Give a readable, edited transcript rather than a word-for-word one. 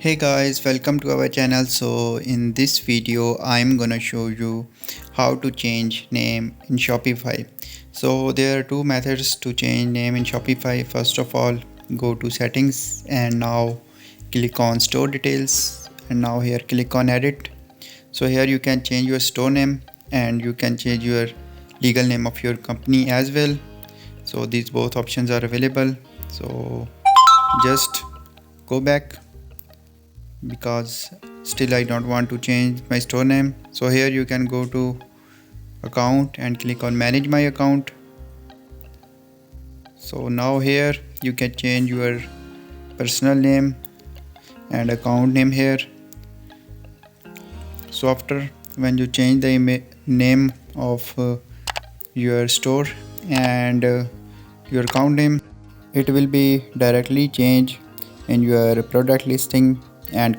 Hey guys, welcome to our channel. So in this video I'm gonna show you how to change name in Shopify. So there are two methods to change name in Shopify. First of all, go to settings and now click on store details, and now here click on edit. So here you can change your store name and you can change your legal name of your company as well. So these both options are available. So just go back because still I don't want to change my store name. So here you can go to account and click on manage my account. So now here you can change your personal name and account name here. So after when you change the name of your store and your account name, it will be directly changed in your product listing and